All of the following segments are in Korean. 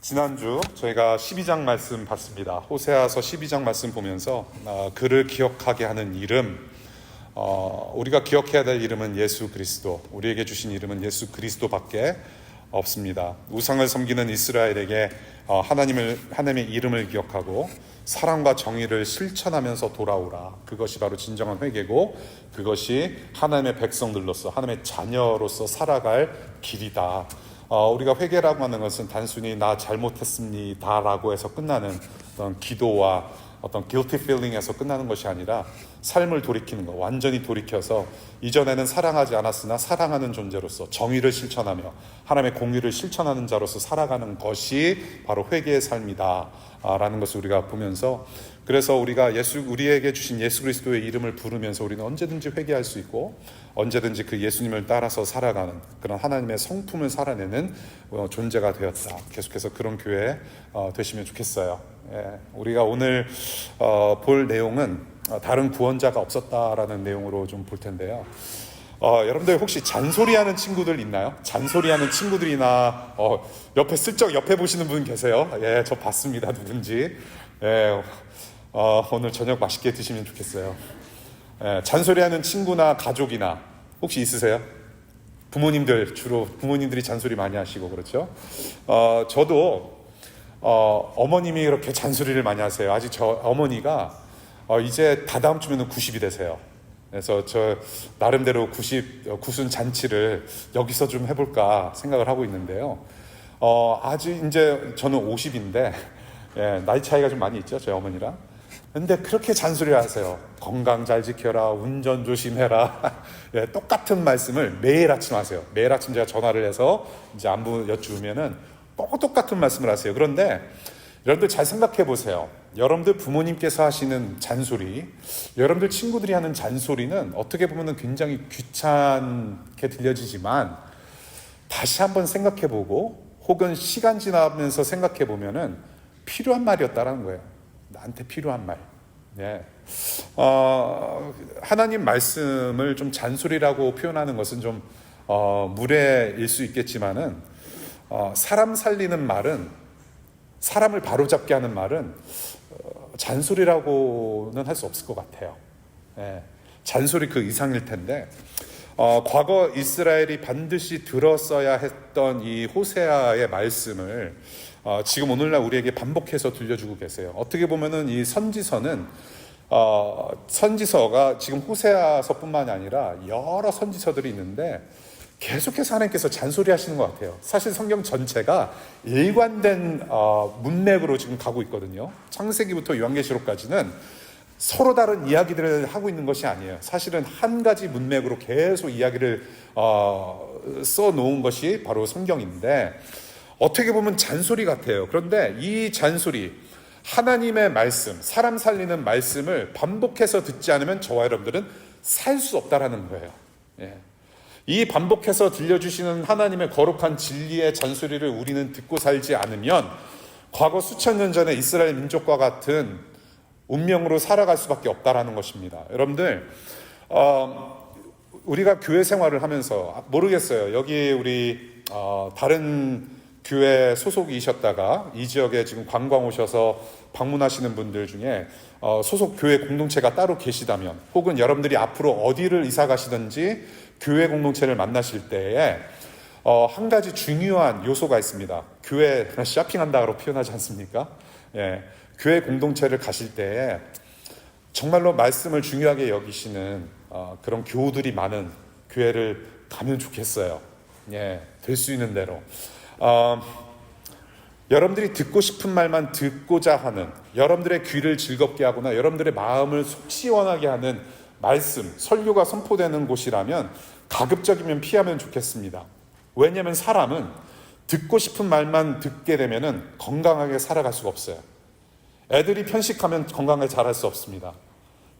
지난주 저희가 12장 말씀 봤습니다. 호세아서 12장 말씀 보면서 그를 기억하게 하는 이름, 우리가 기억해야 될 이름은 예수 그리스도, 우리에게 주신 이름은 예수 그리스도밖에 없습니다. 우상을 섬기는 이스라엘에게 하나님의 이름을 기억하고 사랑과 정의를 실천하면서 돌아오라. 그것이 바로 진정한 회개고, 그것이 하나님의 백성들로서, 하나님의 자녀로서 살아갈 길이다. 우리가 회개라고 하는 것은 단순히 나 잘못했습니다 라고 해서 끝나는 어떤 기도와 어떤 guilty feeling에서 끝나는 것이 아니라 삶을 돌이키는 것, 완전히 돌이켜서 이전에는 사랑하지 않았으나 사랑하는 존재로서 정의를 실천하며 하나님의 공의를 실천하는 자로서 살아가는 것이 바로 회개의 삶이다 라는 것을 우리가 보면서, 그래서 우리가 우리에게 주신 예수 그리스도의 이름을 부르면서 우리는 언제든지 회개할 수 있고 언제든지 그 예수님을 따라서 살아가는 그런 하나님의 성품을 살아내는 존재가 되었다. 계속해서 그런 교회 되시면 좋겠어요. 우리가 오늘 볼 내용은 다른 구원자가 없었다라는 내용으로 좀 볼 텐데요. 여러분들 혹시 잔소리하는 친구들 있나요? 잔소리하는 친구들이나 옆에 슬쩍 옆에 보시는 분 계세요? 저 봤습니다. 누군지. 오늘 저녁 맛있게 드시면 좋겠어요. 잔소리하는 친구나 가족이나 혹시 있으세요? 부모님들, 주로 부모님들이 잔소리 많이 하시고 그렇죠? 저도 어머님이 그렇게 잔소리를 많이 하세요. 아직 저 어머니가 이제 다다음 주면 90이 되세요. 그래서 저 나름대로 구순 잔치를 여기서 좀 해볼까 생각을 하고 있는데요. 아직 이제 저는 50인데 나이 차이가 좀 많이 있죠, 저희 어머니랑. 근데 그렇게 잔소리를 하세요. 건강 잘 지켜라, 운전 조심해라. 똑같은 말씀을 매일 아침 하세요. 매일 아침 제가 전화를 해서 이제 안부 여쭈면은 꼭 똑같은 말씀을 하세요. 그런데 여러분들 잘 생각해 보세요. 여러분들 부모님께서 하시는 잔소리, 여러분들 친구들이 하는 잔소리는 어떻게 보면 굉장히 귀찮게 들려지지만 다시 한번 생각해 보고 혹은 시간 지나면서 생각해 보면은 필요한 말이었다라는 거예요. 나한테 필요한 말. 하나님 말씀을 좀 잔소리라고 표현하는 것은 좀 무례일 수 있겠지만은 사람 살리는 말은, 사람을 바로잡게 하는 말은 잔소리라고는 할 수 없을 것 같아요. 잔소리 그 이상일 텐데, 과거 이스라엘이 반드시 들었어야 했던 이 호세아의 말씀을 지금 오늘날 우리에게 반복해서 들려주고 계세요. 어떻게 보면은 이 선지서는 선지서가 지금 호세아서뿐만이 아니라 여러 선지서들이 있는데 계속해서 하나님께서 잔소리하시는 것 같아요. 사실 성경 전체가 일관된 문맥으로 지금 가고 있거든요. 창세기부터 요한계시록까지는 서로 다른 이야기들을 하고 있는 것이 아니에요. 사실은 한 가지 문맥으로 계속 이야기를 써놓은 것이 바로 성경인데, 어떻게 보면 잔소리 같아요. 그런데 이 잔소리, 하나님의 말씀, 사람 살리는 말씀을 반복해서 듣지 않으면 저와 여러분들은 살 수 없다라는 거예요. 이 반복해서 들려주시는 하나님의 거룩한 진리의 잔소리를 우리는 듣고 살지 않으면 과거 수천 년 전에 이스라엘 민족과 같은 운명으로 살아갈 수밖에 없다라는 것입니다. 여러분들, 우리가 교회 생활을 하면서 모르겠어요. 여기 우리 다른 교회 소속이셨다가 이 지역에 지금 관광 오셔서 방문하시는 분들 중에 소속 교회 공동체가 따로 계시다면, 혹은 여러분들이 앞으로 어디를 이사 가시든지 교회 공동체를 만나실 때에 한 가지 중요한 요소가 있습니다. 교회 쇼핑한다고 표현하지 않습니까? 교회 공동체를 가실 때에 정말로 말씀을 중요하게 여기시는 그런 교우들이 많은 교회를 가면 좋겠어요. 될 수 있는 대로. 여러분들이 듣고 싶은 말만 듣고자 하는, 여러분들의 귀를 즐겁게 하거나 여러분들의 마음을 속 시원하게 하는 말씀, 설교가 선포되는 곳이라면 가급적이면 피하면 좋겠습니다. 왜냐하면 사람은 듣고 싶은 말만 듣게 되면은 건강하게 살아갈 수가 없어요. 애들이 편식하면 건강하게 자랄 수 없습니다.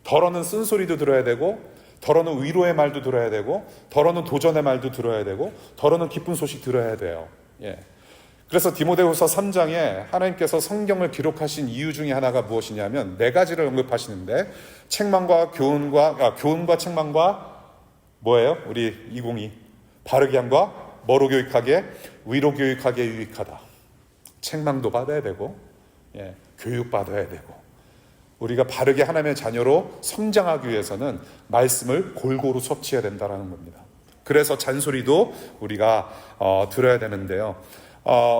덜어는 쓴소리도 들어야 되고, 덜어는 위로의 말도 들어야 되고, 덜어는 도전의 말도 들어야 되고, 덜어는 기쁜 소식 들어야 돼요. 그래서 디모데후서 3장에 하나님께서 성경을 기록하신 이유 중에 하나가 무엇이냐면 4가지를 언급하시는데, 교훈과 책망과 뭐예요? 우리 2022 바르게 함과 뭐로 교육하게? 위로 교육하기에 유익하다. 책망도 받아야 되고, 교육받아야 되고, 우리가 바르게 하나님의 자녀로 성장하기 위해서는 말씀을 골고루 섭취해야 된다는 겁니다. 그래서 잔소리도 우리가 들어야 되는데요.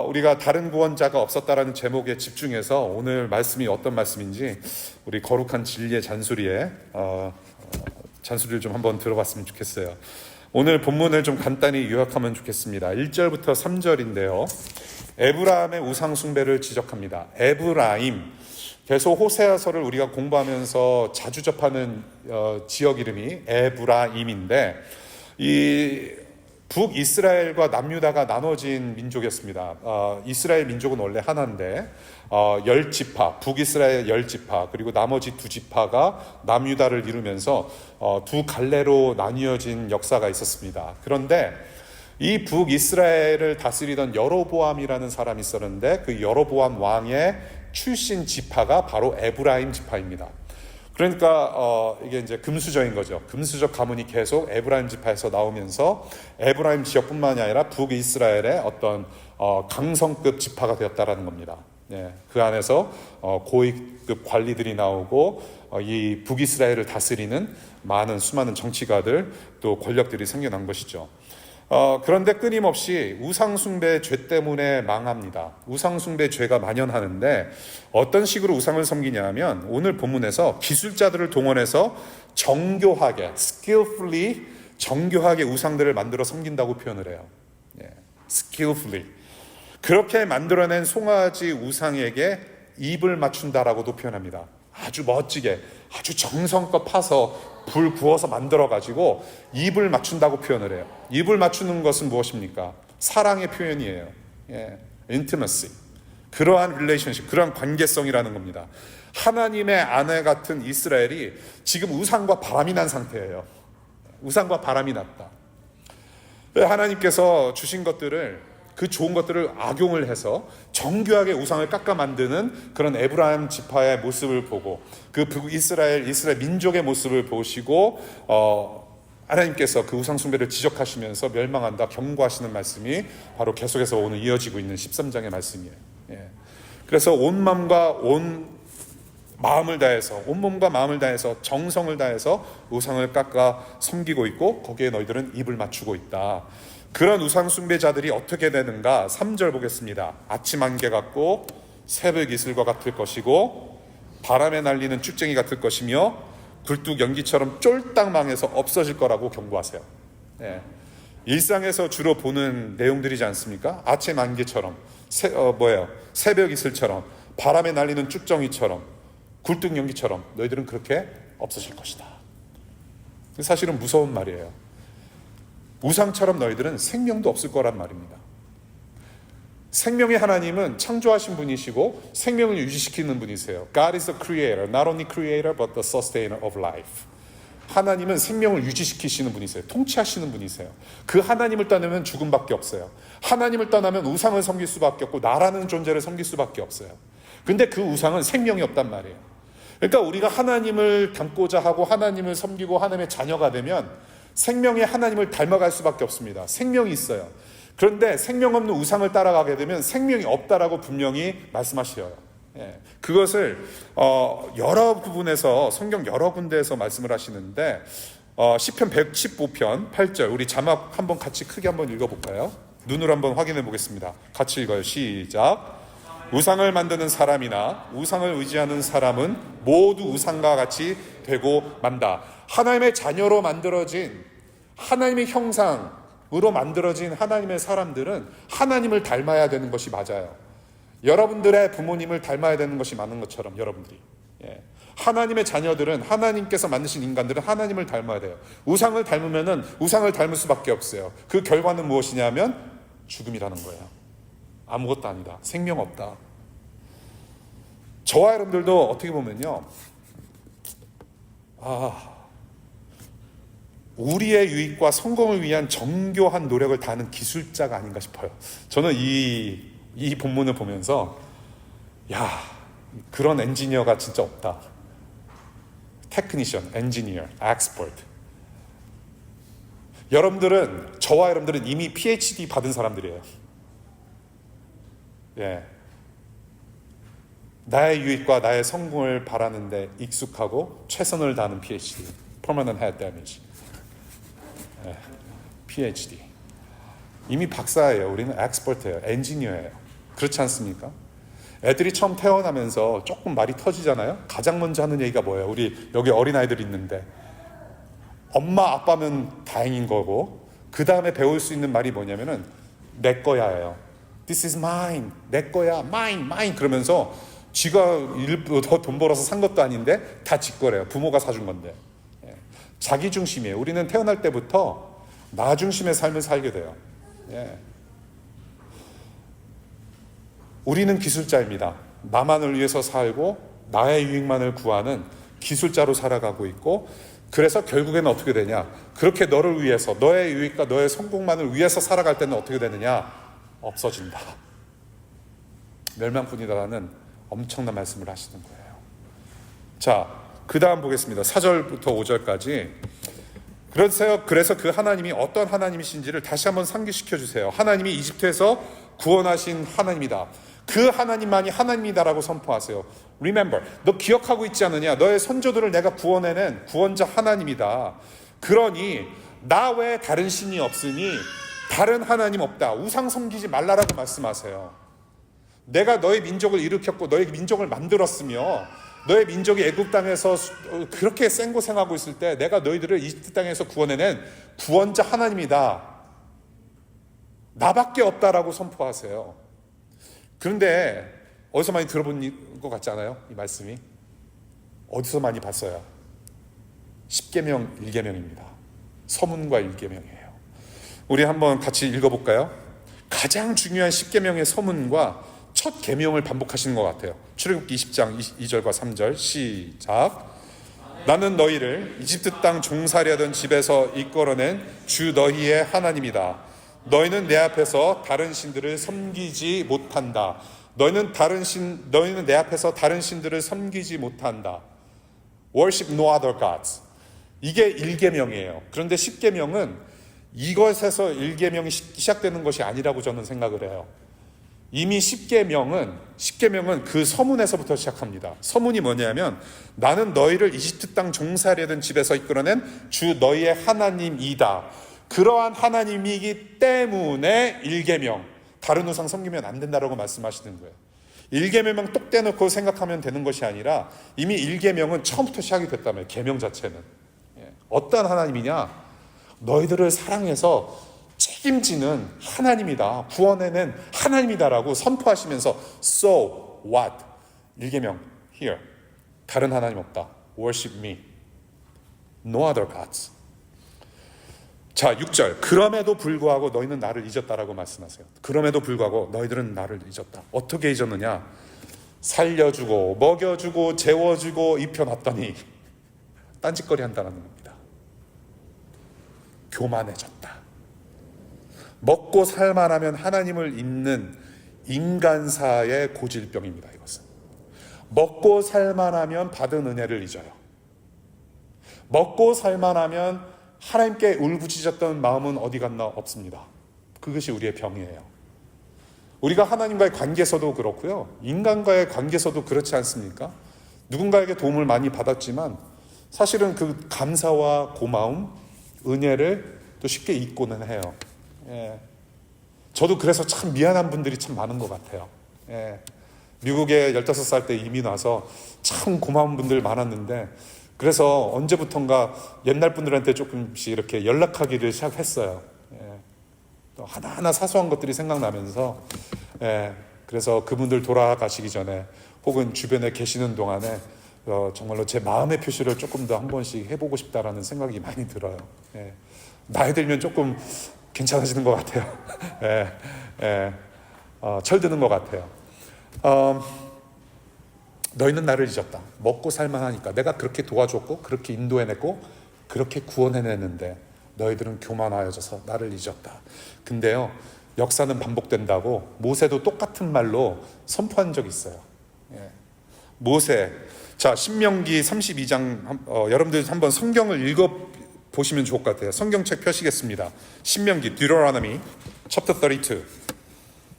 우리가 다른 구원자가 없었다라는 제목에 집중해서 오늘 말씀이 어떤 말씀인지 우리 거룩한 진리의 잔소리에 잔소리를 좀 한번 들어봤으면 좋겠어요. 오늘 본문을 좀 간단히 요약하면 좋겠습니다. 1절부터 3절인데요. 에브라임의 우상 숭배를 지적합니다. 에브라임, 계속 호세아서를 우리가 공부하면서 자주 접하는 지역 이름이 에브라임인데, 이 북이스라엘과 남유다가 나눠진 민족이었습니다. 이스라엘 민족은 원래 하나인데 10지파, 북이스라엘 10지파, 그리고 나머지 2지파가 남유다를 이루면서 두 갈래로 나뉘어진 역사가 있었습니다. 그런데 이 북이스라엘을 다스리던 여로보암이라는 사람이 있었는데, 그 여로보암 왕의 출신 지파가 바로 에브라임 지파입니다. 그러니까 이게 이제 금수저인 거죠. 금수저 가문이 계속 에브라임 지파에서 나오면서 에브라임 지역뿐만이 아니라 북이스라엘의 어떤 강성급 지파가 되었다라는 겁니다. 그 안에서 고위급 관리들이 나오고 이 북이스라엘을 다스리는 수많은 정치가들, 또 권력들이 생겨난 것이죠. 그런데 끊임없이 우상숭배 죄 때문에 망합니다. 우상숭배 죄가 만연하는데 어떤 식으로 우상을 섬기냐면, 오늘 본문에서 기술자들을 동원해서 정교하게, skillfully, 정교하게 우상들을 만들어 섬긴다고 표현을 해요. skillfully. 그렇게 만들어낸 송아지 우상에게 입을 맞춘다라고도 표현합니다. 아주 멋지게, 아주 정성껏 파서 불 구워서 만들어가지고 입을 맞춘다고 표현을 해요. 입을 맞추는 것은 무엇입니까? 사랑의 표현이에요. intimacy. 그러한 relationship, 그러한 관계성이라는 겁니다. 하나님의 아내 같은 이스라엘이 지금 우상과 바람이 난 상태예요. 우상과 바람이 났다. 하나님께서 주신 것들을, 그 좋은 것들을 악용을 해서 정교하게 우상을 깎아 만드는 그런 에브라임 지파의 모습을 보고, 그 이스라엘 민족의 모습을 보시고 하나님께서 그 우상 숭배를 지적하시면서 멸망한다, 경고하시는 말씀이 바로 계속해서 오늘 이어지고 있는 13장의 말씀이에요. 그래서 온 마음과 온 마음을 다해서, 온몸과 마음을 다해서, 정성을 다해서 우상을 깎아 섬기고 있고, 거기에 너희들은 입을 맞추고 있다. 그런 우상 숭배자들이 어떻게 되는가? 3절 보겠습니다. 아침 안개 같고 새벽 이슬과 같을 것이고 바람에 날리는 쭉쟁이 같을 것이며 굴뚝 연기처럼 쫄딱 망해서 없어질 거라고 경고하세요. 일상에서 주로 보는 내용들이지 않습니까? 아침 안개처럼, 새벽 이슬처럼, 바람에 날리는 쭉정이처럼, 굴뚝 연기처럼 너희들은 그렇게 없어질 것이다. 사실은 무서운 말이에요. 우상처럼 너희들은 생명도 없을 거란 말입니다. 생명의 하나님은 창조하신 분이시고 생명을 유지시키는 분이세요. God is the creator, not only creator but the sustainer of life. 하나님은 생명을 유지시키시는 분이세요. 통치하시는 분이세요. 그 하나님을 떠나면 죽음밖에 없어요. 하나님을 떠나면 우상을 섬길 수밖에 없고 나라는 존재를 섬길 수밖에 없어요. 근데 그 우상은 생명이 없단 말이에요. 그러니까 우리가 하나님을 닮고자 하고 하나님을 섬기고 하나님의 자녀가 되면 생명의 하나님을 닮아갈 수밖에 없습니다. 생명이 있어요. 그런데 생명 없는 우상을 따라가게 되면 생명이 없다라고 분명히 말씀하셔요. 그것을 여러 부분에서, 성경 여러 군데에서 말씀을 하시는데 시편 115편 8절, 우리 자막 한번 같이 크게 한번 읽어볼까요? 눈으로 한번 확인해 보겠습니다. 같이 읽어요. 시작. 우상을 만드는 사람이나 우상을 의지하는 사람은 모두 우상과 같이 되고 만다. 하나님의 자녀로 만들어진, 하나님의 형상으로 만들어진 하나님의 사람들은 하나님을 닮아야 되는 것이 맞아요. 여러분들의 부모님을 닮아야 되는 것이 맞는 것처럼 여러분들이, 하나님의 자녀들은, 하나님께서 만드신 인간들은 하나님을 닮아야 돼요. 우상을 닮으면은 우상을 닮을 수밖에 없어요. 그 결과는 무엇이냐면 죽음이라는 거예요. 아무것도 아니다. 생명 없다. 저와 여러분들도 어떻게 보면요, 우리의 유익과 성공을 위한 정교한 노력을 다하는 기술자가 아닌가 싶어요. 저는 이 본문을 보면서 그런 엔지니어가 진짜 없다. 테크니션, 엔지니어, 엑스퍼트. 저와 여러분들은 이미 PhD 받은 사람들이에요. 나의 유익과 나의 성공을 바라는데 익숙하고 최선을 다하는 PhD, Permanent Head Damage. PhD. 이미 박사예요. 우리는 엑스퍼트예요. 엔지니어예요. 그렇지 않습니까? 애들이 처음 태어나면서 조금 말이 터지잖아요. 가장 먼저 하는 얘기가 뭐예요? 우리 여기 어린아이들이 있는데 엄마 아빠면 다행인 거고, 그 다음에 배울 수 있는 말이 뭐냐면은 내 거야예요. This is mine. 내 거야. Mine, mine. 그러면서 쥐가 돈 벌어서 산 것도 아닌데 다 지 거래요. 부모가 사준 건데. 자기 중심이에요. 우리는 태어날 때부터 나 중심의 삶을 살게 돼요. 우리는 기술자입니다. 나만을 위해서 살고 나의 유익만을 구하는 기술자로 살아가고 있고, 그래서 결국에는 어떻게 되냐? 그렇게 너를 위해서, 너의 유익과 너의 성공만을 위해서 살아갈 때는 어떻게 되느냐? 없어진다. 멸망뿐이다라는 엄청난 말씀을 하시는 거예요. 자, 그 다음 보겠습니다. 4절부터 5절까지. 그래서 그 하나님이 어떤 하나님이신지를 다시 한번 상기시켜 주세요. 하나님이 이집트에서 구원하신 하나님이다. 그 하나님만이 하나님이다라고 선포하세요. Remember, 너 기억하고 있지 않느냐? 너의 선조들을 내가 구원해낸 구원자 하나님이다. 그러니 나 외에 다른 신이 없으니 다른 하나님 없다. 우상 섬기지 말라라고 말씀하세요. 내가 너의 민족을 일으켰고 너의 민족을 만들었으며 너의 민족이 애굽 땅에서 그렇게 생고생하고 있을 때 내가 너희들을 이집트 땅에서 구원해낸 구원자 하나님이다. 나밖에 없다라고 선포하세요. 그런데 어디서 많이 들어본 것 같지 않아요? 이 말씀이 어디서 많이 봤어요? 십계명, 일계명입니다. 서문과 일계명이에요. 우리 한번 같이 읽어볼까요? 가장 중요한 십계명의 서문과 첫 계명을 반복하시는 것 같아요. 출애굽기 20장 2절과 3절 시작. 나는 너희를 이집트 땅 종살이 하던 집에서 이끌어낸 주 너희의 하나님이다. 너희는 내 앞에서 다른 신들을 섬기지 못한다. 너희는 내 앞에서 다른 신들을 섬기지 못한다. Worship no other gods. 이게 1계명이에요. 그런데 10계명은 이것에서 1계명이 시작되는 것이 아니라고 저는 생각을 해요. 이미 10계명은 그 서문에서부터 시작합니다. 서문이 뭐냐면 나는 너희를 이집트 땅 종살이 하던 집에서 이끌어낸 주 너희의 하나님이다. 그러한 하나님이기 때문에 1계명, 다른 우상 섬기면 안 된다라고 말씀하시는 거예요. 1계명만 똑 떼놓고 생각하면 되는 것이 아니라 이미 1계명은 처음부터 시작이 됐다며요. 계명 자체는. 어떤 하나님이냐? 너희들을 사랑해서 책임지는 하나님이다. 구원해낸 하나님이다라고 선포하시면서 So what? 1계명 here. 다른 하나님 없다. Worship me. No other gods. 자, 6절. 그럼에도 불구하고 너희는 나를 잊었다라고 말씀하세요. 그럼에도 불구하고 너희들은 나를 잊었다. 어떻게 잊었느냐? 살려주고 먹여주고 재워주고 입혀놨더니 딴짓거리 한다는 겁니다. 교만해졌다. 먹고 살만하면 하나님을 잊는 인간사의 고질병입니다. 이것은 먹고 살만하면 받은 은혜를 잊어요. 먹고 살만하면 하나님께 울부짖었던 마음은 어디 갔나? 없습니다. 그것이 우리의 병이에요. 우리가 하나님과의 관계에서도 그렇고요, 인간과의 관계에서도 그렇지 않습니까? 누군가에게 도움을 많이 받았지만 사실은 그 감사와 고마움, 은혜를 또 쉽게 잊고는 해요. 저도 그래서 참 미안한 분들이 참 많은 것 같아요. 미국에 15살 때 이민 와서 참 고마운 분들 많았는데, 그래서 언제부턴가 옛날 분들한테 조금씩 이렇게 연락하기를 시작했어요. 또 하나하나 사소한 것들이 생각나면서, 그래서 그분들 돌아가시기 전에 혹은 주변에 계시는 동안에 정말로 제 마음의 표시를 조금 더 한 번씩 해보고 싶다라는 생각이 많이 들어요. 나이 들면 조금 괜찮아지는 것 같아요. 철드는 것 같아요. 너희는 나를 잊었다. 먹고 살만하니까 내가 그렇게 도와줬고 그렇게 인도해냈고 그렇게 구원해냈는데 너희들은 교만하여져서 나를 잊었다. 근데요, 역사는 반복된다고 모세도 똑같은 말로 선포한 적이 있어요. 모세, 자, 신명기 32장 여러분들 한번 성경을 읽어보시면 좋을 것 같아요. 성경책 펴시겠습니다. 신명기 Deuteronomy chapter 32.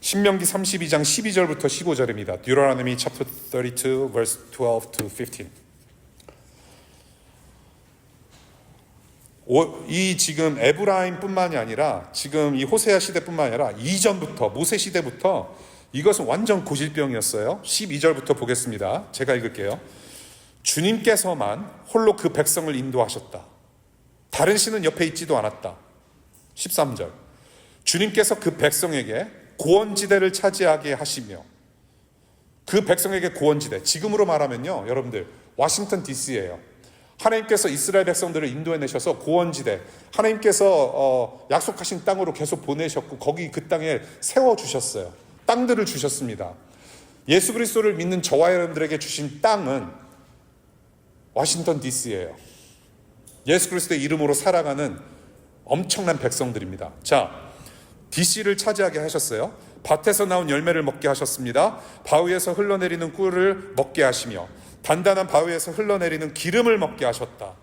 신명기 32장 12절부터 15절입니다. Deuteronomy chapter 32 verse 12 to 15. 이 지금 에브라임뿐만이 아니라 지금 이 호세아 시대뿐만 아니라 이전부터 모세 시대부터 이것은 완전 고질병이었어요. 12절부터 보겠습니다. 제가 읽을게요. 주님께서만 홀로 그 백성을 인도하셨다. 다른 신은 옆에 있지도 않았다. 13절. 주님께서 그 백성에게 구원지대를 차지하게 하시며, 그 백성에게 구원지대, 지금으로 말하면요 여러분들 워싱턴 DC예요. 하나님께서 이스라엘 백성들을 인도해내셔서 구원지대, 하나님께서 약속하신 땅으로 계속 보내셨고 거기 그 땅에 세워주셨어요. 땅들을 주셨습니다. 예수 그리스도를 믿는 저와 여러분들에게 주신 땅은 워싱턴 DC예요. 예수 그리스도의 이름으로 살아가는 엄청난 백성들입니다. 자, DC를 차지하게 하셨어요. 밭에서 나온 열매를 먹게 하셨습니다. 바위에서 흘러내리는 꿀을 먹게 하시며 단단한 바위에서 흘러내리는 기름을 먹게 하셨다.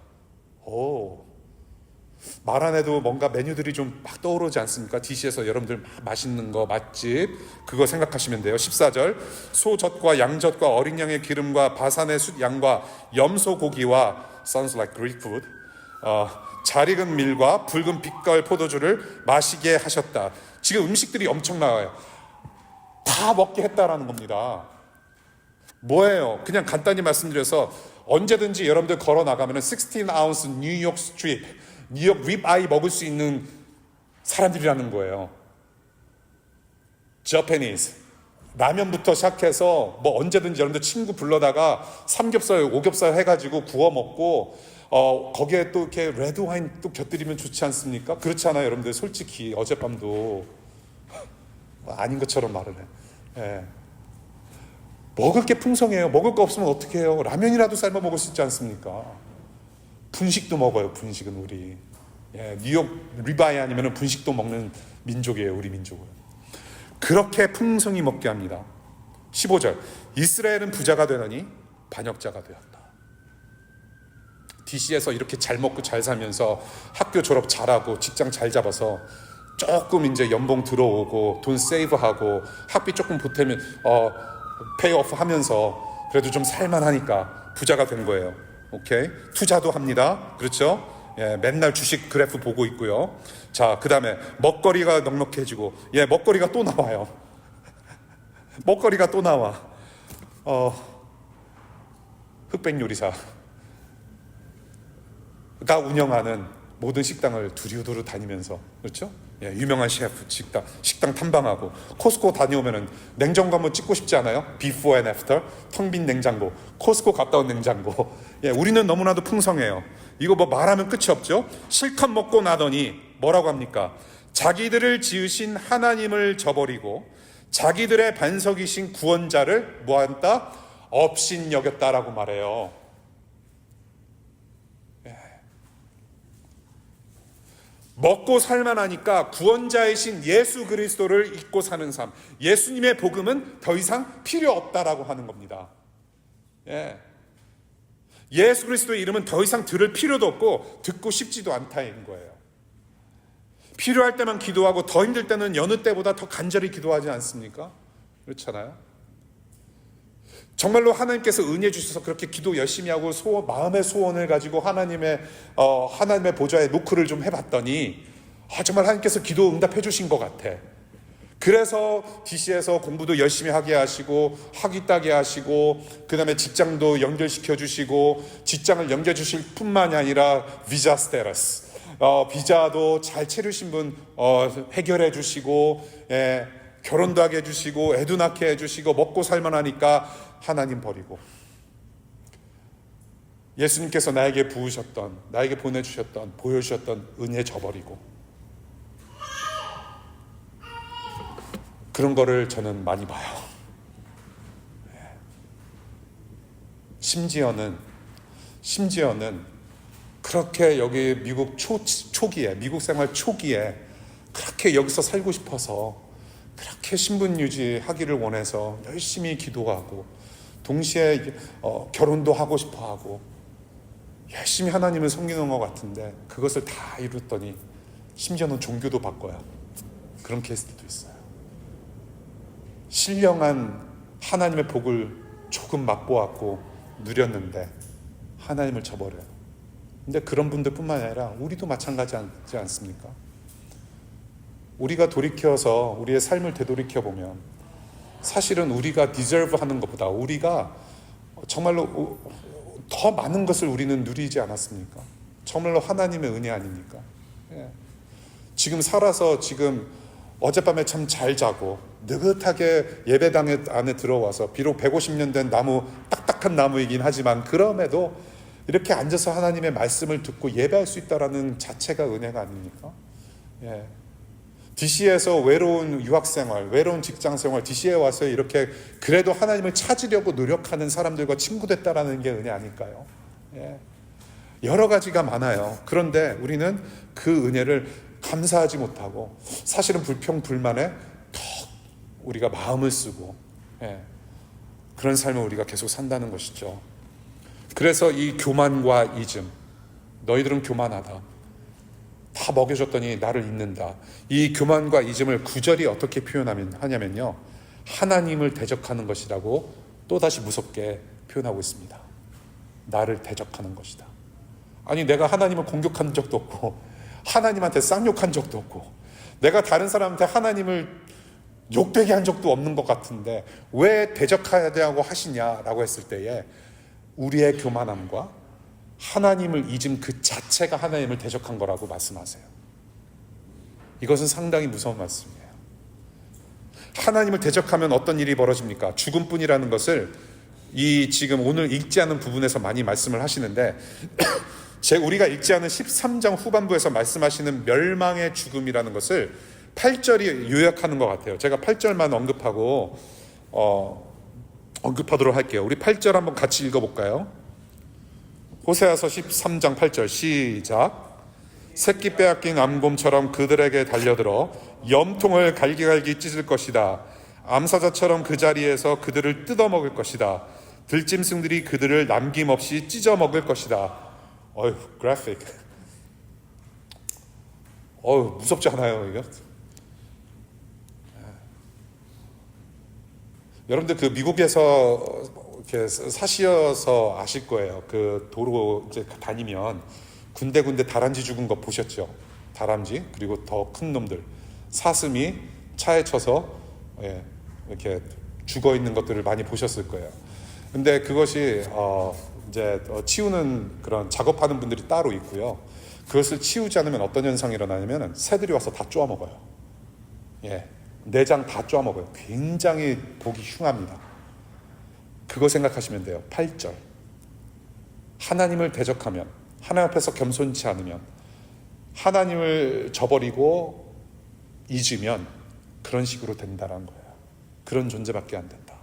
말 안 해도 뭔가 메뉴들이 좀 막 떠오르지 않습니까? DC에서 여러분들 막 맛있는 거, 맛집 그거 생각하시면 돼요. 14절. 소젖과 양젖과 어린 양의 기름과 바산의 숫 양과 염소 고기와 sounds like Greek food, 잘 익은 밀과 붉은 빛깔 포도주를 마시게 하셨다. 지금 음식들이 엄청 나와요. 다 먹게 했다라는 겁니다. 뭐예요? 그냥 간단히 말씀드려서 언제든지 여러분들 걸어 나가면은 16ounce 뉴욕 스트립, 뉴욕 립아이 먹을 수 있는 사람들이라는 거예요. Japanese. 라면부터 시작해서 뭐 언제든지 여러분들 친구 불러다가 삼겹살, 오겹살 해가지고 구워 먹고 거기에 또 이렇게 레드 와인 또 곁들이면 좋지 않습니까? 그렇지 않아요, 여러분들? 솔직히 어젯밤도 아닌 것처럼 말을 해. 예. 먹을 게 풍성해요. 먹을 거 없으면 어떻게 해요? 라면이라도 삶아 먹을 수 있지 않습니까? 분식도 먹어요. 분식은 우리. 예, 뉴욕 리바이 아니면 분식도 먹는 민족이에요. 우리 민족은. 그렇게 풍성히 먹게 합니다. 15절. 이스라엘은 부자가 되더니 반역자가 되었다. DC에서 이렇게 잘 먹고 잘 살면서 학교 졸업 잘하고 직장 잘 잡아서 조금 이제 연봉 들어오고 돈 세이브하고 학비 조금 보태면 페이오프 하면서 그래도 좀 살만하니까 부자가 된 거예요. 오케이? 투자도 합니다. 그렇죠? 예, 맨날 주식 그래프 보고 있고요. 자, 그 다음에 먹거리가 넉넉해지고, 예, 먹거리가 또 나와요. 먹거리가 또 나와. 흑백 요리사가 운영하는 모든 식당을 두루두루 다니면서, 그렇죠? 예, 유명한 셰프, 식당 탐방하고, 코스코 다녀오면은 냉장고 한번 찍고 싶지 않아요? Before and after, 텅 빈 냉장고, 코스코 갔다 온 냉장고. 예, 우리는 너무나도 풍성해요. 이거 뭐 말하면 끝이 없죠? 실컷 먹고 나더니 뭐라고 합니까? 자기들을 지으신 하나님을 저버리고 자기들의 반석이신 구원자를 뭐한다? 업신여겼다라고 말해요. 먹고 살만하니까 구원자이신 예수 그리스도를 잊고 사는 삶, 예수님의 복음은 더 이상 필요 없다라고 하는 겁니다. 예. 예수 그리스도의 이름은 더 이상 들을 필요도 없고 듣고 싶지도 않다는 거예요. 필요할 때만 기도하고 더 힘들 때는 여느 때보다 더 간절히 기도하지 않습니까? 그렇잖아요. 정말로 하나님께서 은혜 주셔서 그렇게 기도 열심히 하고 마음의 소원을 가지고 하나님의 보좌에 노크를 좀 해봤더니 정말 하나님께서 기도 응답해 주신 것 같아. 그래서 DC에서 공부도 열심히 하게 하시고 학위 따게 하시고 그 다음에 직장도 연결시켜 주시고 직장을 연결 주실 뿐만이 아니라 비자 스테러스, 비자도 잘 치르신 분 해결해 주시고, 예, 결혼도 하게 해주시고 애도 낳게 해주시고 먹고 살만하니까 하나님 버리고 예수님께서 나에게 부으셨던, 나에게 보내주셨던, 보여주셨던 은혜 저버리고 그런 거를 저는 많이 봐요. 심지어는 그렇게 여기 미국 초기에, 미국 생활 초기에 그렇게 여기서 살고 싶어서 그렇게 신분 유지하기를 원해서 열심히 기도하고 동시에 결혼도 하고 싶어하고 열심히 하나님을 섬기는 것 같은데 그것을 다 이뤘더니 심지어는 종교도 바꿔요. 그런 케이스들도 있어요. 신령한 하나님의 복을 조금 맛보았고 누렸는데 하나님을 저버려요. 근데 그런 분들뿐만 아니라 우리도 마찬가지지 않습니까? 우리가 돌이켜서 우리의 삶을 되돌이켜 보면 사실은 우리가 디저브 하는 것보다 우리가 정말로 더 많은 것을 우리는 누리지 않았습니까? 정말로 하나님의 은혜 아닙니까? 예. 지금 살아서 지금 어젯밤에 참 잘 자고 느긋하게 예배당 안에 들어와서 비록 150년 된 나무, 딱딱한 나무이긴 하지만 그럼에도 이렇게 앉아서 하나님의 말씀을 듣고 예배할 수 있다는 자체가 은혜가 아닙니까? 예. DC에서 외로운 유학생활, 외로운 직장생활, DC에 와서 이렇게 그래도 하나님을 찾으려고 노력하는 사람들과 친구 됐다라는 게 은혜 아닐까요? 예. 여러 가지가 많아요. 그런데 우리는 그 은혜를 감사하지 못하고 사실은 불평불만에 더 우리가 마음을 쓰고 그런 삶을 우리가 계속 산다는 것이죠. 그래서 이 교만과 이즘, 너희들은 교만하다, 다 먹여줬더니 나를 잊는다, 이 교만과 이즘을 구절이 어떻게 표현하냐면요, 하나님을 대적하는 것이라고 또다시 무섭게 표현하고 있습니다. 나를 대적하는 것이다. 아니, 내가 하나님을 공격한 적도 없고 하나님한테 쌍욕한 적도 없고 내가 다른 사람한테 하나님을 욕되게 한 적도 없는 것 같은데 왜 대적하려고 하시냐라고 했을 때에 우리의 교만함과 하나님을 잊은 그 자체가 하나님을 대적한 거라고 말씀하세요. 이것은 상당히 무서운 말씀이에요. 하나님을 대적하면 어떤 일이 벌어집니까? 죽음뿐이라는 것을 이 지금 오늘 읽지 않은 부분에서 많이 말씀을 하시는데 우리가 읽지 않은 13장 후반부에서 말씀하시는 멸망의 죽음이라는 것을 8절이 요약하는 것 같아요. 제가 8절만 언급하도록 할게요. 우리 8절 한번 같이 읽어볼까요? 호세아서 13장 8절 시작. 새끼 빼앗긴 암곰처럼 그들에게 달려들어 염통을 갈기갈기 찢을 것이다. 암사자처럼 그 자리에서 그들을 뜯어먹을 것이다. 들짐승들이 그들을 남김없이 찢어먹을 것이다. 어휴, 그래픽. 어휴, 무섭지 않아요, 이거? 여러분들 그 미국에서 이렇게 사시어서 아실 거예요. 그 도로 이제 다니면 군데군데 다람쥐 죽은 거 보셨죠? 다람쥐, 그리고 더 큰 놈들. 사슴이 차에 쳐서 이렇게 죽어 있는 것들을 많이 보셨을 거예요. 근데 그것이 이제 치우는 그런 작업하는 분들이 따로 있고요. 그것을 치우지 않으면 어떤 현상이 일어나냐면 새들이 와서 다 쪼아 먹어요. 내장 다 쪼아 먹어요. 굉장히 보기 흉합니다. 그거 생각하시면 돼요. 8절. 하나님을 대적하면, 하나님 앞에서 겸손치 않으면, 하나님을 저버리고 잊으면 그런 식으로 된다는 거예요. 그런 존재밖에 안 된다.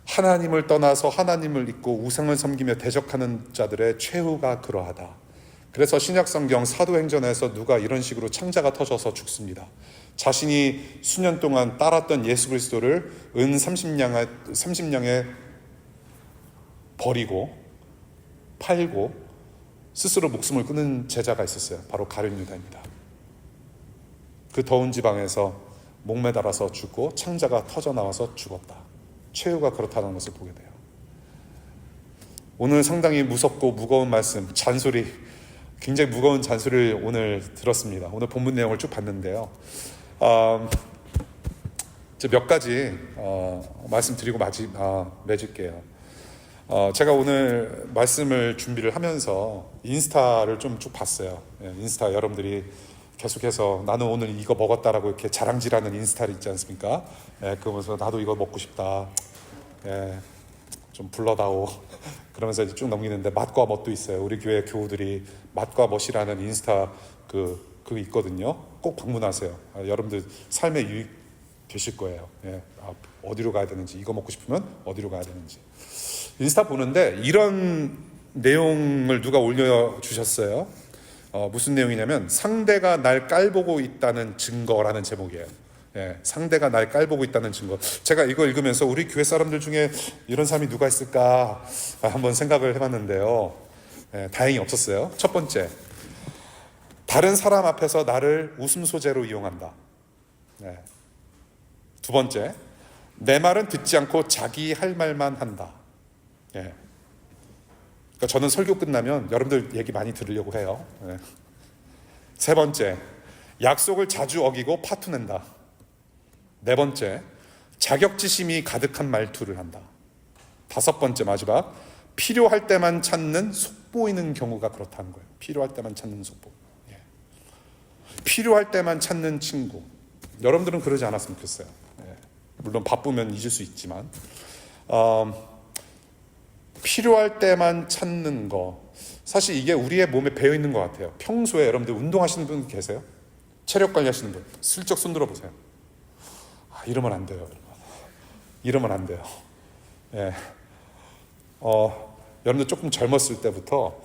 하나님을 떠나서 하나님을 잊고 우상을 섬기며 대적하는 자들의 최후가 그러하다. 그래서 신약성경 사도행전에서 누가 이런 식으로 창자가 터져서 죽습니다. 자신이 수년 동안 따랐던 예수 그리스도를 은 30냥에 버리고 팔고 스스로 목숨을 끊은 제자가 있었어요. 바로 가룟 유다입니다. 그 더운 지방에서 목매달아서 죽고 창자가 터져 나와서 죽었다. 최후가 그렇다는 것을 보게 돼요. 오늘 상당히 무섭고 무거운 말씀, 잔소리, 굉장히 무거운 잔소리를 오늘 들었습니다. 오늘 본문 내용을 쭉 봤는데요. 몇 가지 말씀드리고 맺을게요. 제가 오늘 말씀을 준비를 하면서 인스타를 좀 쭉 봤어요. 인스타 여러분들이 계속해서 나는 오늘 이거 먹었다라고 이렇게 자랑질하는 인스타를 있지 않습니까? 그거 보면서 나도 이거 먹고 싶다. 좀 불러다오. 그러면서 이제 쭉 넘기는데 맛과 멋도 있어요. 우리 교회 교우들이 맛과 멋이라는 인스타 그거 있거든요. 꼭 방문하세요. 여러분들 삶에 유익 되실 거예요. 어디로 가야 되는지, 이거 먹고 싶으면 어디로 가야 되는지. 인스타 보는데 이런 내용을 누가 올려주셨어요. 무슨 내용이냐면 상대가 날 깔보고 있다는 증거라는 제목이에요. 상대가 날 깔보고 있다는 증거. 제가 이거 읽으면서 우리 교회 사람들 중에 이런 사람이 누가 있을까 한번 생각을 해봤는데요. 다행히 없었어요. 첫 번째, 다른 사람 앞에서 나를 웃음 소재로 이용한다. 네. 두 번째, 내 말은 듣지 않고 자기 할 말만 한다. 예. 그러니까 저는 설교 끝나면 여러분들 얘기 많이 들으려고 해요. 예. 세 번째, 약속을 자주 어기고 파투낸다. 네 번째, 자격지심이 가득한 말투를 한다. 다섯 번째, 마지막, 필요할 때만 찾는 속보이는 경우가 그렇다는 거예요. 필요할 때만 찾는 속보. 예. 필요할 때만 찾는 친구. 여러분들은 그러지 않았으면 좋겠어요. 예. 물론 바쁘면 잊을 수 있지만 필요할 때만 찾는 거, 사실 이게 우리의 몸에 배어 있는 것 같아요. 평소에 여러분들 운동하시는 분 계세요? 체력 관리하시는 분 슬쩍 손 들어보세요. 이러면 안 돼요. 이러면 안 돼요. 예. 여러분들 조금 젊었을 때부터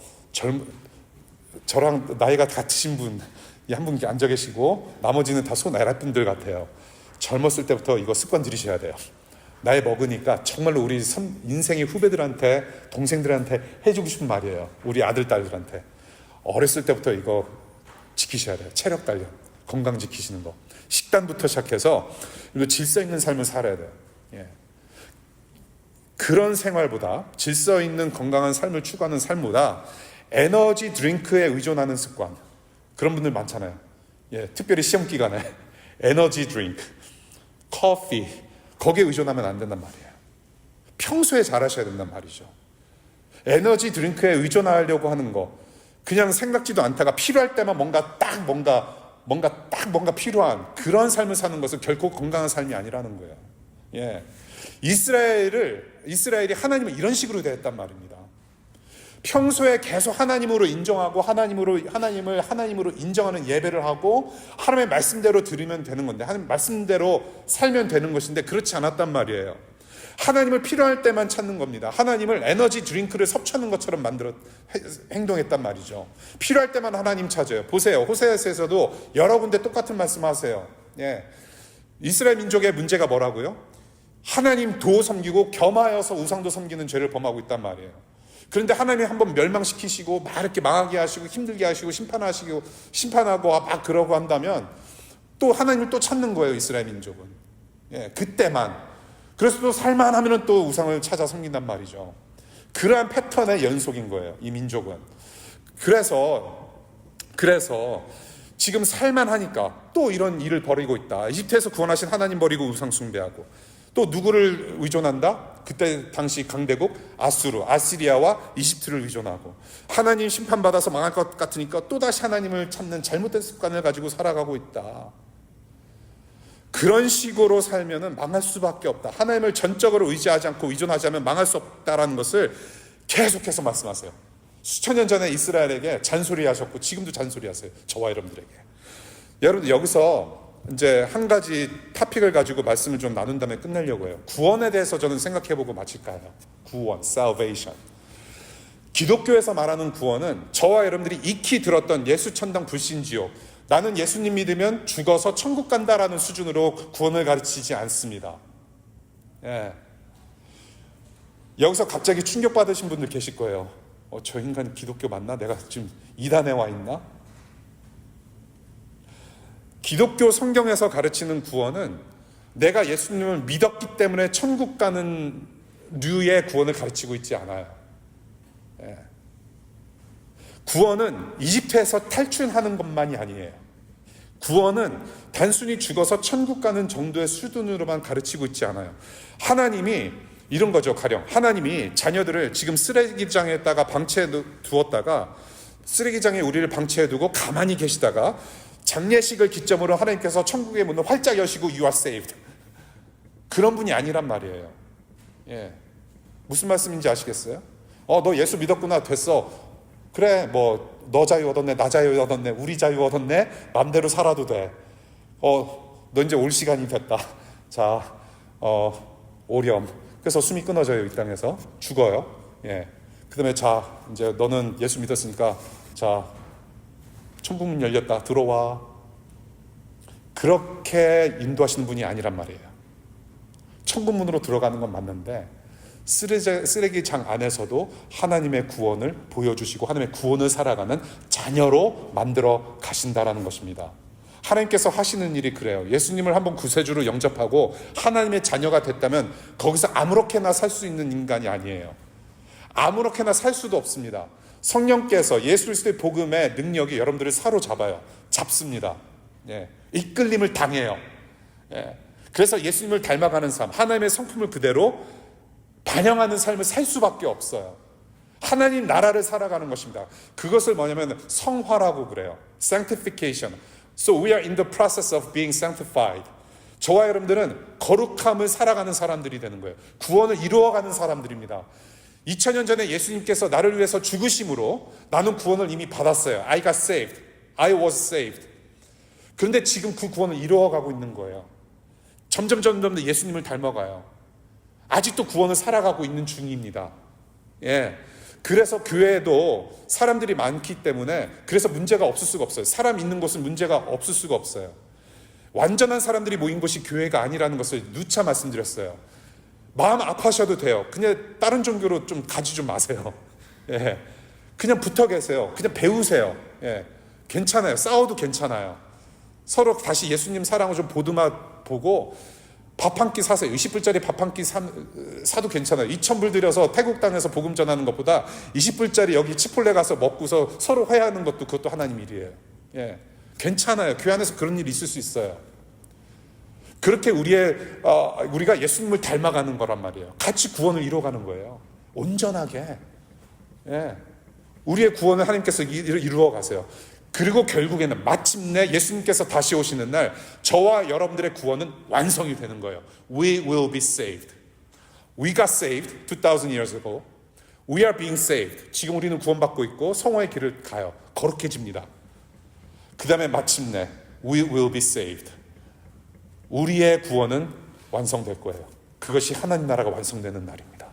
저랑 나이가 같으신 분이 한 분 앉아 계시고 나머지는 다 소나이 분들 같아요. 젊었을 때부터 이거 습관 들이셔야 돼요. 나이 먹으니까 정말로 우리 인생의 후배들한테, 동생들한테 해주고 싶은 말이에요. 우리 아들, 딸들한테. 어렸을 때부터 이거 지키셔야 돼요. 체력 단련, 건강 지키시는 거. 식단부터 시작해서 질서 있는 삶을 살아야 돼요. 예. 그런 생활보다, 질서 있는 건강한 삶을 추구하는 삶보다 에너지 드링크에 의존하는 습관, 그런 분들 많잖아요. 예, 특별히 시험 기간에 에너지 드링크, 커피, 거기에 의존하면 안 된단 말이에요. 평소에 잘하셔야 된단 말이죠. 에너지 드링크에 의존하려고 하는 거, 그냥 생각지도 않다가 필요할 때만 뭔가 필요한 그런 삶을 사는 것은 결코 건강한 삶이 아니라는 거예요. 예. 이스라엘이 하나님을 이런 식으로 대했단 말입니다. 평소에 계속 하나님으로 인정하고 하나님을 하나님으로 인정하는 예배를 하고 하나님의 말씀대로 들으면 되는 건데, 하나님 말씀대로 살면 되는 것인데 그렇지 않았단 말이에요. 하나님을 필요할 때만 찾는 겁니다. 하나님을 에너지 드링크를 섭취하는 것처럼 행동했단 말이죠. 필요할 때만 하나님 찾아요. 보세요. 호세아서에서도 여러 군데 똑같은 말씀하세요. 예. 이스라엘 민족의 문제가 뭐라고요? 하나님 도 섬기고 겸하여서 우상도 섬기는 죄를 범하고 있단 말이에요. 그런데 하나님이 한번 멸망시키시고 막 이렇게 망하게 하시고 힘들게 하시고 심판하고 막 그러고 한다면 또 하나님을 또 찾는 거예요, 이스라엘 민족은. 예, 그때만. 그래서 또 살만하면 또 우상을 찾아 섬긴단 말이죠. 그러한 패턴의 연속인 거예요, 이 민족은. 그래서 지금 살만하니까 또 이런 일을 벌이고 있다. 이집트에서 구원하신 하나님 버리고 우상 숭배하고, 또 누구를 의존한다? 그때 당시 강대국 아시리아와 이집트를 의존하고, 하나님 심판받아서 망할 것 같으니까 또다시 하나님을 찾는 잘못된 습관을 가지고 살아가고 있다. 그런 식으로 살면은 망할 수밖에 없다. 하나님을 전적으로 의지하지 않고 의존하지 않으면 망할 수 없다라는 것을 계속해서 말씀하세요. 수천 년 전에 이스라엘에게 잔소리하셨고 지금도 잔소리하세요. 저와 여러분들에게. 여러분, 여기서 이제 한 가지 토픽을 가지고 말씀을 좀 나눈 다음에 끝내려고 해요. 구원에 대해서 저는 생각해보고 마칠까요? 구원, salvation. 기독교에서 말하는 구원은 저와 여러분들이 익히 들었던 예수 천당 불신 지옥, 나는 예수님 믿으면 죽어서 천국 간다라는 수준으로 구원을 가르치지 않습니다. 예. 여기서 갑자기 충격받으신 분들 계실 거예요. 저 인간 기독교 맞나? 내가 지금 이단에 와 있나? 기독교 성경에서 가르치는 구원은 내가 예수님을 믿었기 때문에 천국 가는 류의 구원을 가르치고 있지 않아요. 예. 구원은 이집트에서 탈출하는 것만이 아니에요. 구원은 단순히 죽어서 천국 가는 정도의 수준으로만 가르치고 있지 않아요. 하나님이 이런 거죠. 가령 하나님이 자녀들을 지금 쓰레기장에다가 방치해 두었다가, 쓰레기장에 우리를 방치해 두고 가만히 계시다가 장례식을 기점으로 하나님께서 천국의 문을 활짝 여시고 You are saved, 그런 분이 아니란 말이에요. 예. 무슨 말씀인지 아시겠어요? 너 예수 믿었구나, 됐어. 그래, 뭐 너 자유 얻었네, 나 자유 얻었네, 우리 자유 얻었네, 맘대로 살아도 돼. 너 이제 올 시간이 됐다. 자, 오렴. 그래서 숨이 끊어져요. 이 땅에서 죽어요. 예. 그다음에 자, 이제 너는 예수 믿었으니까 자, 천국문 열렸다, 들어와. 그렇게 인도하시는 분이 아니란 말이에요. 천국문으로 들어가는 건 맞는데 쓰레기장 안에서도 하나님의 구원을 보여주시고 하나님의 구원을 살아가는 자녀로 만들어 가신다라는 것입니다. 하나님께서 하시는 일이 그래요. 예수님을 한번 구세주로 영접하고 하나님의 자녀가 됐다면 거기서 아무렇게나 살 수 있는 인간이 아니에요. 아무렇게나 살 수도 없습니다. 성령께서 예수 그리스도의 복음의 능력이 여러분들을 사로잡아요. 잡습니다. 예. 이끌림을 당해요. 예. 그래서 예수님을 닮아가는 삶, 하나님의 성품을 그대로 반영하는 삶을 살 수밖에 없어요. 하나님 나라를 살아가는 것입니다. 그것을 뭐냐면 성화라고 그래요. Sanctification. So we are in the process of being sanctified. 저와 여러분들은 거룩함을 살아가는 사람들이 되는 거예요. 구원을 이루어가는 사람들입니다. 2000년 전에 예수님께서 나를 위해서 죽으심으로 나는 구원을 이미 받았어요. I got saved. I was saved. 그런데 지금 그 구원을 이루어가고 있는 거예요. 점점 더 예수님을 닮아가요. 아직도 구원을 살아가고 있는 중입니다. 예. 그래서 교회에도 사람들이 많기 때문에 그래서 문제가 없을 수가 없어요. 사람 있는 곳은 문제가 없을 수가 없어요. 완전한 사람들이 모인 곳이 교회가 아니라는 것을 누차 말씀드렸어요. 마음 아파하셔도 돼요. 그냥 다른 종교로 좀 가지 좀 마세요. 예. 그냥 붙어 계세요. 그냥 배우세요. 예. 괜찮아요. 싸워도 괜찮아요. 서로 다시 예수님 사랑을 좀 보듬어 보고 밥 한 끼 사세요. 20불짜리 밥 한 끼 사도 괜찮아요. 2,000불 들여서 태국 땅에서 복음 전하는 것보다 20불짜리 여기 치폴레 가서 먹고서 서로 화해하는 것도 그것도 하나님 일이에요. 예. 괜찮아요. 교회 안에서 그런 일이 있을 수 있어요. 그렇게 우리가 예수님을 닮아가는 거란 말이에요. 같이 구원을 이루어가는 거예요. 온전하게. 예. 우리의 구원을 하나님께서 이루어 가세요. 그리고 결국에는 마침내 예수님께서 다시 오시는 날 저와 여러분들의 구원은 완성이 되는 거예요. We will be saved. We got saved 2000 years ago. We are being saved. 지금 우리는 구원받고 있고 성화의 길을 가요. 거룩해집니다. 그 다음에 마침내 We will be saved. 우리의 구원은 완성될 거예요. 그것이 하나님 나라가 완성되는 날입니다.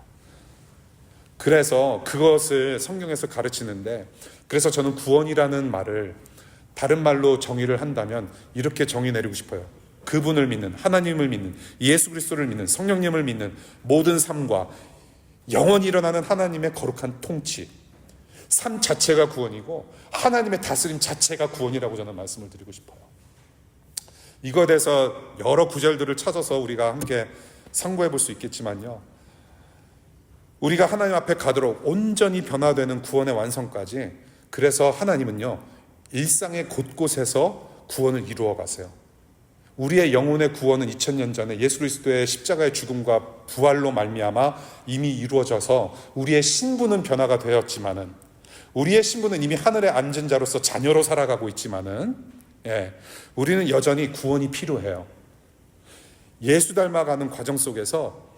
그래서 그것을 성경에서 가르치는데 그래서 저는 구원이라는 말을 다른 말로 정의를 한다면 이렇게 정의 내리고 싶어요. 그분을 믿는, 하나님을 믿는, 예수 그리스도를 믿는, 성령님을 믿는 모든 삶과 영원히 일어나는 하나님의 거룩한 통치, 삶 자체가 구원이고 하나님의 다스림 자체가 구원이라고 저는 말씀을 드리고 싶어요. 이거에 대해서 여러 구절들을 찾아서 우리가 함께 상고해 볼 수 있겠지만요. 우리가 하나님 앞에 가도록 온전히 변화되는 구원의 완성까지 그래서 하나님은요 일상의 곳곳에서 구원을 이루어 가세요. 우리의 영혼의 구원은 2000년 전에 예수 그리스도의 십자가의 죽음과 부활로 말미암아 이미 이루어져서 우리의 신분은 변화가 되었지만은 우리의 신분은 이미 하늘에 앉은 자로서 자녀로 살아가고 있지만은 우리는 여전히 구원이 필요해요. 예수 닮아가는 과정 속에서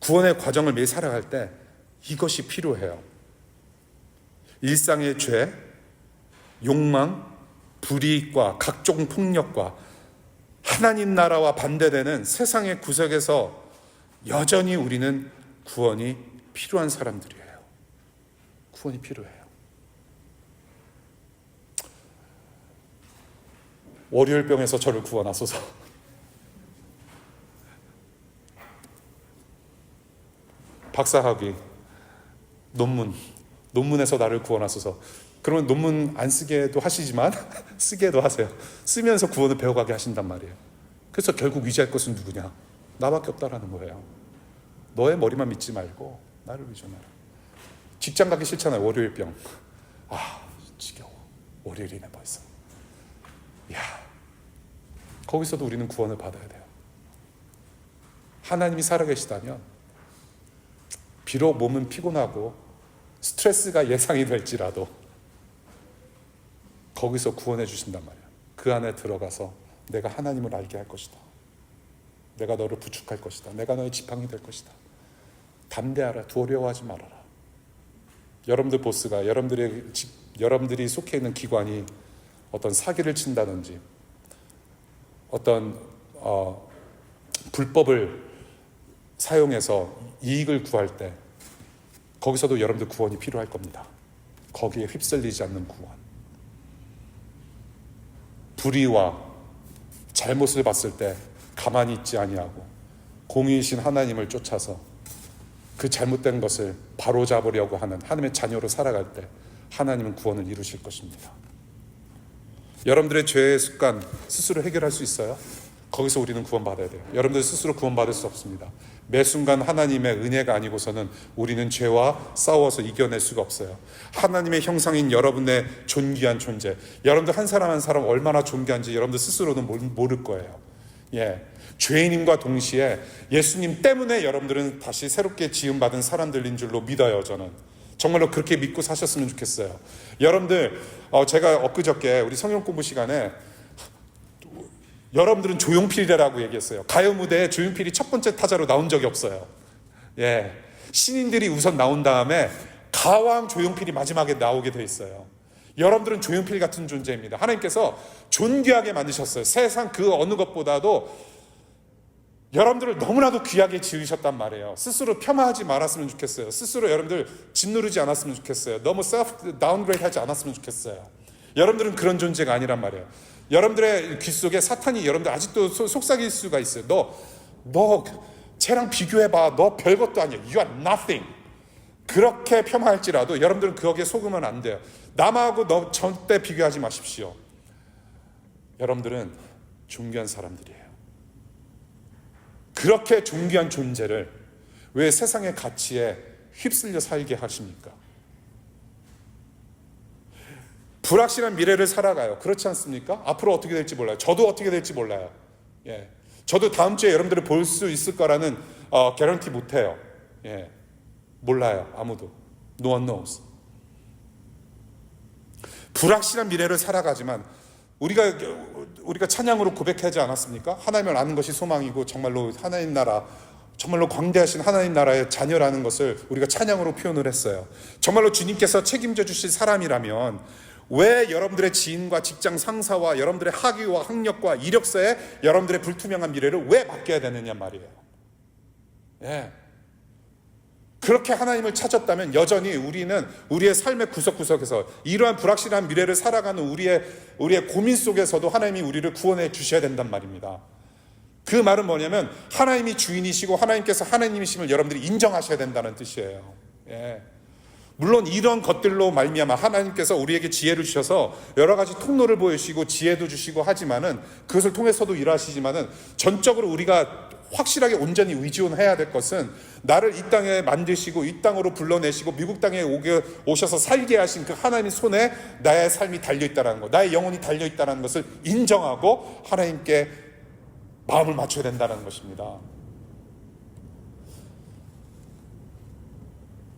구원의 과정을 매일 살아갈 때 이것이 필요해요. 일상의 죄, 욕망, 불이익과 각종 폭력과 하나님 나라와 반대되는 세상의 구석에서 여전히 우리는 구원이 필요한 사람들이에요. 구원이 필요해요. 월요일병에서 저를 구원하소서. 박사학위, 논문에서 나를 구원하소서. 그러면 논문 안 쓰게도 하시지만 쓰게도 하세요. 쓰면서 구원을 배워가게 하신단 말이에요. 그래서 결국 위지할 것은 누구냐? 나밖에 없다라는 거예요. 너의 머리만 믿지 말고 나를 의존하라. 직장 가기 싫잖아요. 월요일병. 지겨워. 월요일이네 벌써. 거기서도 우리는 구원을 받아야 돼요. 하나님이 살아계시다면 비록 몸은 피곤하고 스트레스가 예상이 될지라도 거기서 구원해 주신단 말이에요. 그 안에 들어가서 내가 하나님을 알게 할 것이다. 내가 너를 부축할 것이다. 내가 너의 지팡이 될 것이다. 담대하라. 두려워하지 말아라. 여러분들 보스가 여러분들이 속해 있는 기관이 어떤 사기를 친다든지 어떤 불법을 사용해서 이익을 구할 때 거기서도 여러분들 구원이 필요할 겁니다. 거기에 휩쓸리지 않는 구원. 불의와 잘못을 봤을 때 가만히 있지 아니하고 공의이신 하나님을 쫓아서 그 잘못된 것을 바로잡으려고 하는 하나님의 자녀로 살아갈 때 하나님은 구원을 이루실 것입니다. 여러분들의 죄의 습관 스스로 해결할 수 있어요? 거기서 우리는 구원받아야 돼요. 여러분들 스스로 구원받을 수 없습니다. 매 순간 하나님의 은혜가 아니고서는 우리는 죄와 싸워서 이겨낼 수가 없어요. 하나님의 형상인 여러분의 존귀한 존재, 여러분들 한 사람 한 사람 얼마나 존귀한지 여러분들 스스로는 모를 거예요. 죄인임과 동시에 예수님 때문에 여러분들은 다시 새롭게 지음받은 사람들인 줄로 믿어요. 저는 정말로 그렇게 믿고 사셨으면 좋겠어요. 여러분들 제가 엊그저께 우리 성경 공부 시간에 여러분들은 조용필이라고 얘기했어요. 가요 무대에 조용필이 첫 번째 타자로 나온 적이 없어요. 신인들이 우선 나온 다음에 가왕 조용필이 마지막에 나오게 돼 있어요. 여러분들은 조용필 같은 존재입니다. 하나님께서 존귀하게 만드셨어요. 세상 그 어느 것보다도 여러분들을 너무나도 귀하게 지으셨단 말이에요. 스스로 폄하하지 말았으면 좋겠어요. 스스로 여러분들 짓누르지 않았으면 좋겠어요. 너무 셀프 다운그레이드 하지 않았으면 좋겠어요. 여러분들은 그런 존재가 아니란 말이에요. 여러분들의 귀 속에 사탄이 여러분들 아직도 속삭일 수가 있어요. 너 쟤랑 비교해봐. 너 별것도 아니야. You are nothing. 그렇게 폄하할지라도 여러분들은 거기에 속으면 안 돼요. 남하고 너 절대 비교하지 마십시오. 여러분들은 존귀한 사람들이에요. 그렇게 존귀한 존재를 왜 세상의 가치에 휩쓸려 살게 하십니까? 불확실한 미래를 살아가요. 그렇지 않습니까? 앞으로 어떻게 될지 몰라요. 저도 어떻게 될지 몰라요. 저도 다음 주에 여러분들을 볼 수 있을 거라는 개런티 못해요. 몰라요. 아무도. No one knows. 불확실한 미래를 살아가지만 우리가 찬양으로 고백하지 않았습니까? 하나님을 아는 것이 소망이고 정말로 하나님 나라, 정말로 광대하신 하나님 나라의 자녀라는 것을 우리가 찬양으로 표현을 했어요. 정말로 주님께서 책임져 주실 사람이라면 왜 여러분들의 지인과 직장 상사와 여러분들의 학위와 학력과 이력서에 여러분들의 불투명한 미래를 왜 맡겨야 되느냐 말이에요. 그렇게 하나님을 찾았다면 여전히 우리는 우리의 삶의 구석구석에서 이러한 불확실한 미래를 살아가는 우리의 고민 속에서도 하나님이 우리를 구원해 주셔야 된단 말입니다. 그 말은 뭐냐면 하나님이 주인이시고 하나님께서 하나님이심을 여러분들이 인정하셔야 된다는 뜻이에요. 물론 이런 것들로 말미암아 하나님께서 우리에게 지혜를 주셔서 여러 가지 통로를 보여주시고 지혜도 주시고 하지만은 그것을 통해서도 일하시지만은 전적으로 우리가 확실하게 온전히 의지해야 될 것은 나를 이 땅에 만드시고 이 땅으로 불러내시고 미국 땅에 오셔서 살게 하신 그 하나님의 손에 나의 삶이 달려있다는 것, 나의 영혼이 달려있다는 것을 인정하고 하나님께 마음을 맞춰야 된다는 것입니다.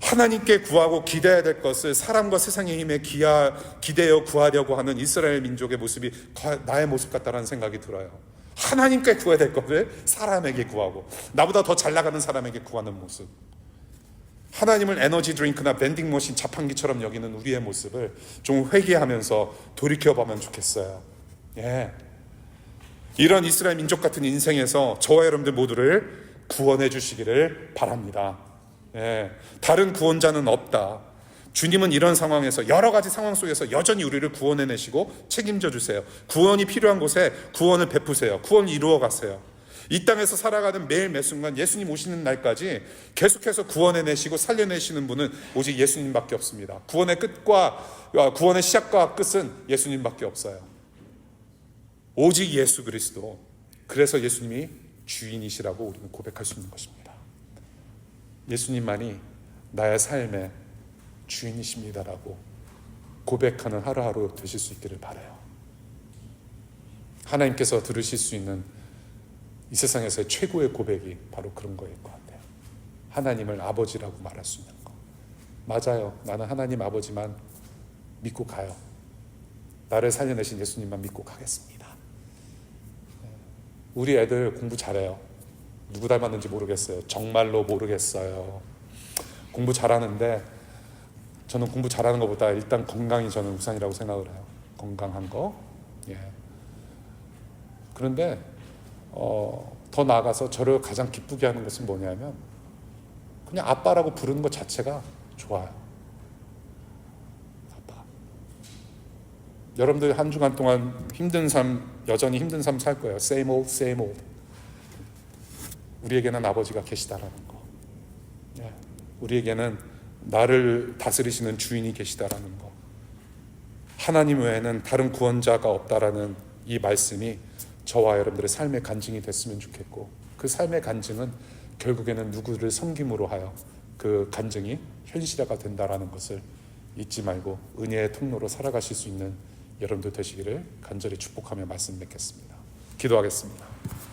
하나님께 구하고 기대해야 될 것을 사람과 세상의 힘에 기대어 구하려고 하는 이스라엘 민족의 모습이 나의 모습 같다는 생각이 들어요. 하나님께 구해야 될 것을 사람에게 구하고 나보다 더 잘 나가는 사람에게 구하는 모습, 하나님을 에너지 드링크나 밴딩머신 자판기처럼 여기는 우리의 모습을 좀 회개하면서 돌이켜보면 좋겠어요. 이런 이스라엘 민족 같은 인생에서 저와 여러분들 모두를 구원해 주시기를 바랍니다. 다른 구원자는 없다. 주님은 이런 상황에서 여러 가지 상황 속에서 여전히 우리를 구원해내시고 책임져 주세요. 구원이 필요한 곳에 구원을 베푸세요. 구원을 이루어 가세요. 이 땅에서 살아가는 매일 매 순간 예수님 오시는 날까지 계속해서 구원해내시고 살려내시는 분은 오직 예수님밖에 없습니다. 구원의 시작과 끝은 예수님밖에 없어요. 오직 예수 그리스도. 그래서 예수님이 주인이시라고 우리는 고백할 수 있는 것입니다. 예수님만이 나의 삶의 주인이십니다라고 고백하는 하루하루 되실 수 있기를 바라요. 하나님께서 들으실 수 있는 이 세상에서의 최고의 고백이 바로 그런 거일 것 같아요. 하나님을 아버지라고 말할 수 있는 거. 맞아요. 나는 하나님 아버지만 믿고 가요. 나를 살려내신 예수님만 믿고 가겠습니다. 우리 애들 공부 잘해요. 누구 닮았는지 모르겠어요. 정말로 모르겠어요. 공부 잘하는데 저는 공부 잘하는 것보다 일단 건강이 저는 우선이라고 생각을 해요. 건강한 거. 그런데 더 나아가서 저를 가장 기쁘게 하는 것은 뭐냐면 그냥 아빠라고 부르는 것 자체가 좋아요. 아빠. 여러분들 한 주간 동안 힘든 삶, 여전히 힘든 삶 살 거예요. Same old, same old. 우리에게는 아버지가 계시다라는 거. 우리에게는 나를 다스리시는 주인이 계시다라는 것, 하나님 외에는 다른 구원자가 없다라는 이 말씀이 저와 여러분들의 삶의 간증이 됐으면 좋겠고, 그 삶의 간증은 결국에는 누구를 섬김으로 하여 그 간증이 현실화가 된다라는 것을 잊지 말고 은혜의 통로로 살아가실 수 있는 여러분들 되시기를 간절히 축복하며 말씀 맺겠습니다. 기도하겠습니다.